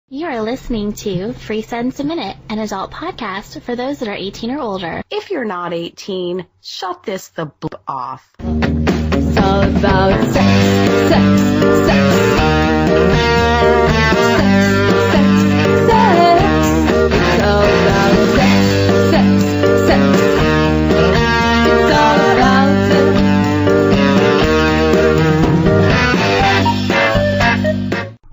You are listening to 3 Cents a Minute, an adult podcast for those that are 18 or older. If you're not 18, shut this the off. It's all about sex, sex, sex. Sex, sex, sex. It's all about sex, sex, sex. It's all about sex.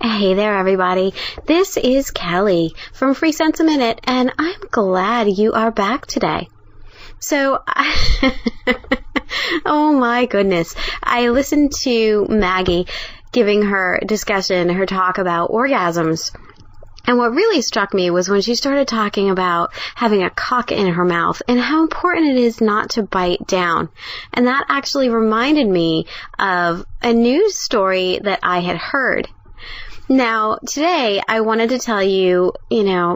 Hey there, everybody. This is Kelly from 3 Cents a Minute, and I'm glad you are back today. So, oh my goodness. I listened to Maggie giving her discussion, her talk about orgasms. And what really struck me was when she started talking about having a cock in her mouth and how important it is not to bite down. And that actually reminded me of a news story that I had heard. Now, today, I wanted to tell you,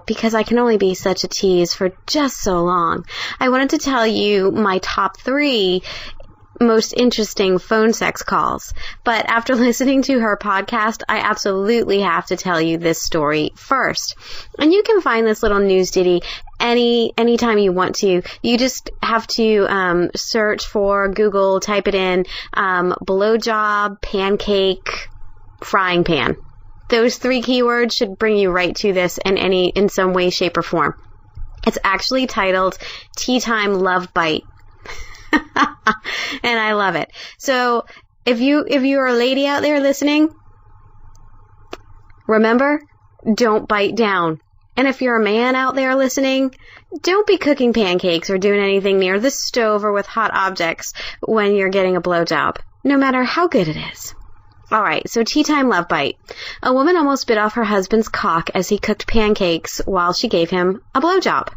because I can only be such a tease for just so long, I wanted to tell you my top 3 most interesting phone sex calls. But after listening to her podcast, I absolutely have to tell you this story first. And you can find this little news ditty anytime you want to. You just have to search for Google, type it in, blowjob, pancake, frying pan. Those 3 keywords should bring you right to this in some way, shape, or form. It's actually titled Tea Time Love Bite. And I love it. So if you're a lady out there listening, remember, don't bite down. And if you're a man out there listening, don't be cooking pancakes or doing anything near the stove or with hot objects when you're getting a blowjob, no matter how good it is. All right, so tea time love bite. A woman almost bit off her husband's cock as he cooked pancakes while she gave him a blowjob.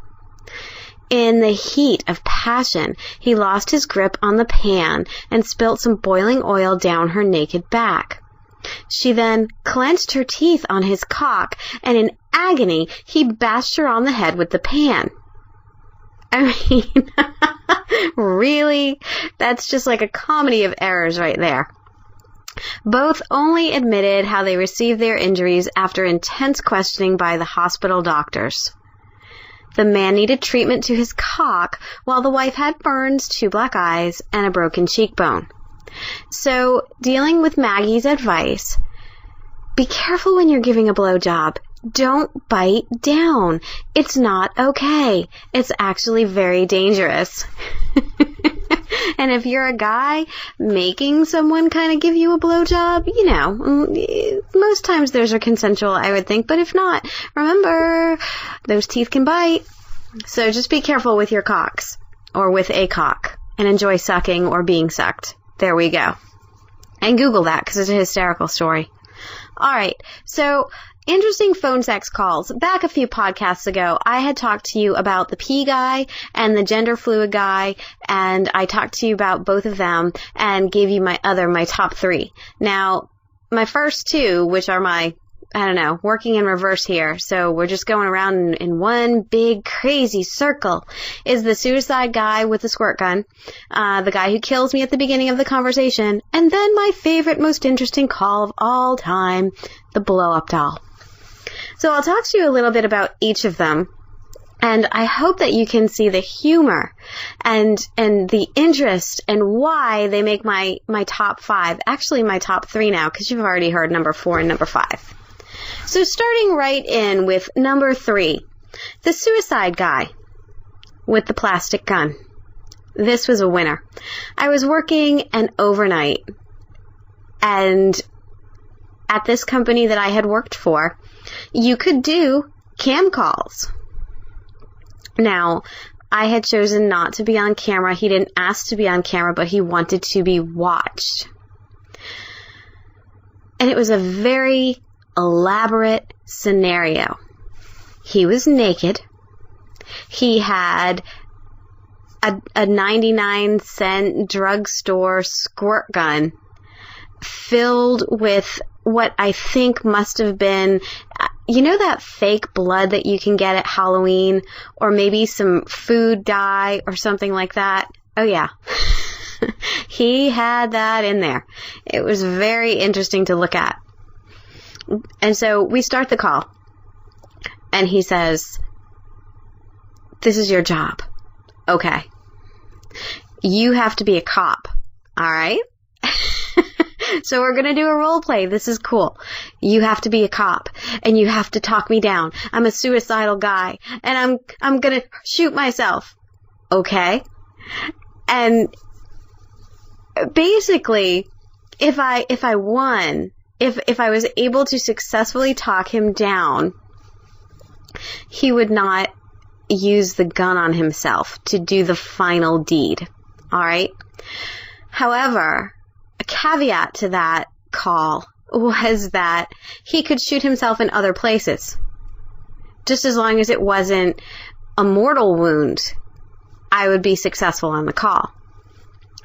In the heat of passion, he lost his grip on the pan and spilt some boiling oil down her naked back. She then clenched her teeth on his cock, and in agony, he bashed her on the head with the pan. I mean, really? That's just like a comedy of errors right there. Both only admitted how they received their injuries after intense questioning by the hospital doctors. The man needed treatment to his cock, while the wife had burns, 2 black eyes, and a broken cheekbone. So, dealing with Maggie's advice, be careful when you're giving a blowjob. Don't bite down. It's not okay. It's actually very dangerous. And if you're a guy making someone kind of give you a blowjob, most times those are consensual, I would think. But if not, remember, those teeth can bite. So just be careful with your cocks, or with a cock, and enjoy sucking or being sucked. There we go. And Google that, because it's a hysterical story. All right, so interesting phone sex calls. Back a few podcasts ago, I had talked to you about the P guy and the gender fluid guy, and I talked to you about both of them and gave you my top 3. Now, my first 2, which are working in reverse here, so we're just going around in one big crazy circle, is the suicide guy with the squirt gun, the guy who kills me at the beginning of the conversation, and then my favorite, most interesting call of all time, the blow-up doll. So I'll talk to you a little bit about each of them, and I hope that you can see the humor and the interest and why they make my top 5, actually my top 3 now, because you've already heard number 4 and number 5. So starting right in with number 3, the suicide guy with the plastic gun. This was a winner. I was working an overnight, and at this company that I had worked for, you could do cam calls. Now, I had chosen not to be on camera. He didn't ask to be on camera, but he wanted to be watched. And it was a very elaborate scenario. He was naked. He had a 99-cent drugstore squirt gun filled with what I think must have been, that fake blood that you can get at Halloween, or maybe some food dye or something like that. Oh yeah. He had that in there. It was very interesting to look at. And so we start the call. And he says, this is your job. Okay. You have to be a cop. All right? So we're going to do a role play. This is cool. You have to be a cop and you have to talk me down. I'm a suicidal guy and I'm going to shoot myself. Okay? And basically, if I won, if I was able to successfully talk him down, he would not use the gun on himself to do the final deed. All right? However, a caveat to that call was that he could shoot himself in other places. Just as long as it wasn't a mortal wound, I would be successful on the call.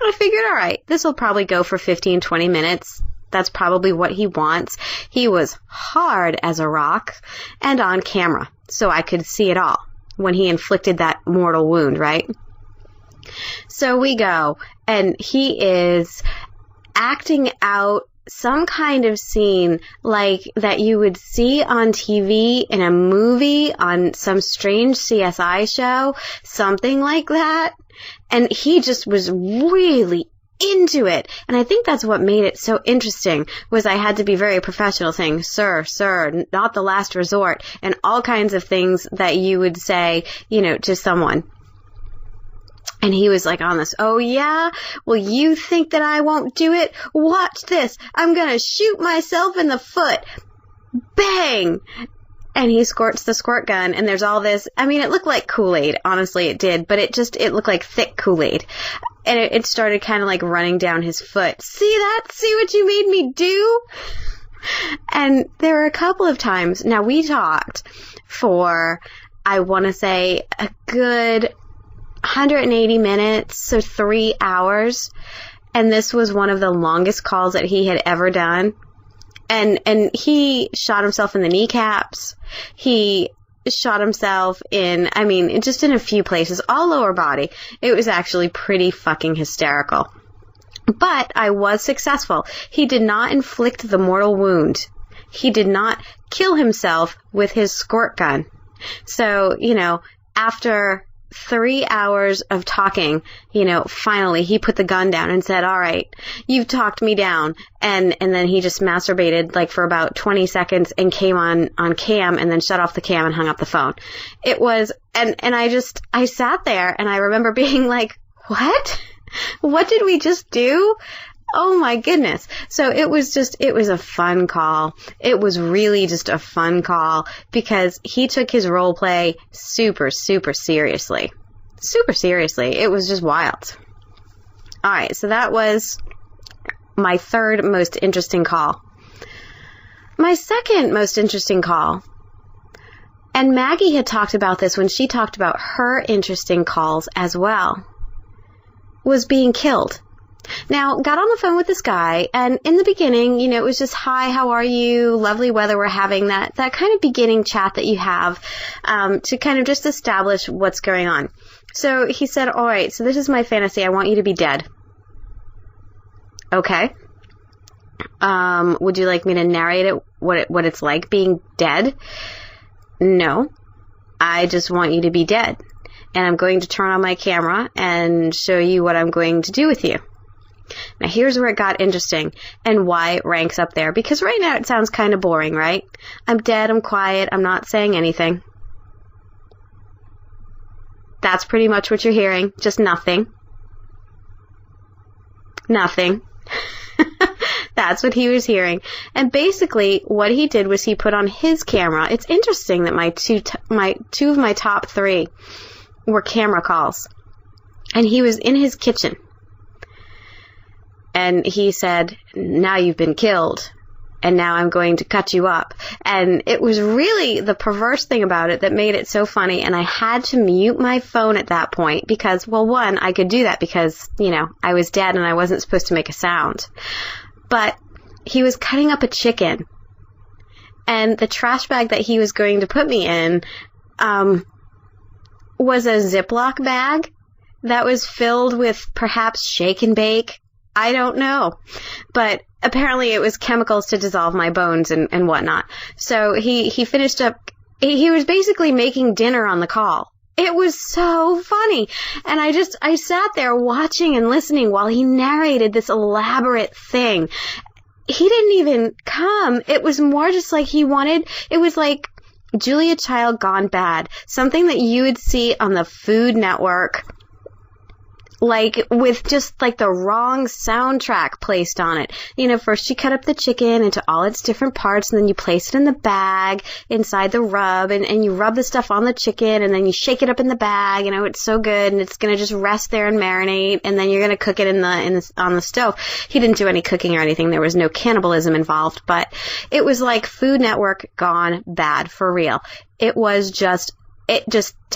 I figured, all right, this will probably go for 15, 20 minutes. That's probably what he wants. He was hard as a rock and on camera, so I could see it all when he inflicted that mortal wound, right? So we go, and he is acting out some kind of scene like that you would see on TV in a movie on some strange CSI show, something like that. And he just was really into it. And I think that's what made it so interesting, was I had to be very professional, saying, sir, not the last resort, and all kinds of things that you would say, to someone. And he was like on this, oh yeah? Well, you think that I won't do it? Watch this. I'm going to shoot myself in the foot. Bang! And he squirts the squirt gun, and there's all this. I mean, it looked like Kool-Aid. Honestly, it did. But it looked like thick Kool-Aid. And it started kind of like running down his foot. See that? See what you made me do? And there were a couple of times. Now, we talked for, I want to say, a good 180 minutes, so 3 hours. And this was one of the longest calls that he had ever done. And he shot himself in the kneecaps. He shot himself just in a few places, all lower body. It was actually pretty fucking hysterical. But I was successful. He did not inflict the mortal wound. He did not kill himself with his squirt gun. So, after 3 hours of talking, finally he put the gun down and said, all right, you've talked me down. And then he just masturbated like for about 20 seconds and came on cam and then shut off the cam and hung up the phone. It was, and I sat there and I remember being like, what? What did we just do? Oh my goodness. So it was a fun call. It was really just a fun call because he took his role play super, super seriously. Super seriously. It was just wild. All right. So that was my third most interesting call. My second most interesting call, and Maggie had talked about this when she talked about her interesting calls as well, was being killed. Now, got on the phone with this guy, and in the beginning, it was just, hi, how are you? Lovely weather we're having, that kind of beginning chat that you have to kind of just establish what's going on. So he said, all right, so this is my fantasy. I want you to be dead. Okay. Would you like me to narrate it, what it's like being dead? No. I just want you to be dead. And I'm going to turn on my camera and show you what I'm going to do with you. Now, here's where it got interesting and why it ranks up there. Because right now it sounds kind of boring, right? I'm dead, I'm quiet, I'm not saying anything. That's pretty much what you're hearing. Just nothing. Nothing. That's what he was hearing. And basically, what he did was he put on his camera. It's interesting that my two of my top three were camera calls. And he was in his kitchen. And he said, now you've been killed, and now I'm going to cut you up. And it was really the perverse thing about it that made it so funny. And I had to mute my phone at that point because, well, one, I could do that because, I was dead and I wasn't supposed to make a sound. But he was cutting up a chicken. And the trash bag that he was going to put me in was a Ziploc bag that was filled with perhaps shake and bake. I don't know. But apparently it was chemicals to dissolve my bones and whatnot. So he finished up he was basically making dinner on the call. It was so funny. And I sat there watching and listening while he narrated this elaborate thing. He didn't even come. It was more just like it was like Julia Child gone bad. Something that you would see on the Food Network, like with just like the wrong soundtrack placed on it. You know, first you cut up the chicken into all its different parts, and then you place it in the bag inside the rub, and you rub the stuff on the chicken, and then you shake it up in the bag. You know, it's so good, and it's gonna just rest there and marinate, and then you're gonna cook it on the stove. He didn't do any cooking or anything. There was no cannibalism involved, but it was like Food Network gone bad for real. It just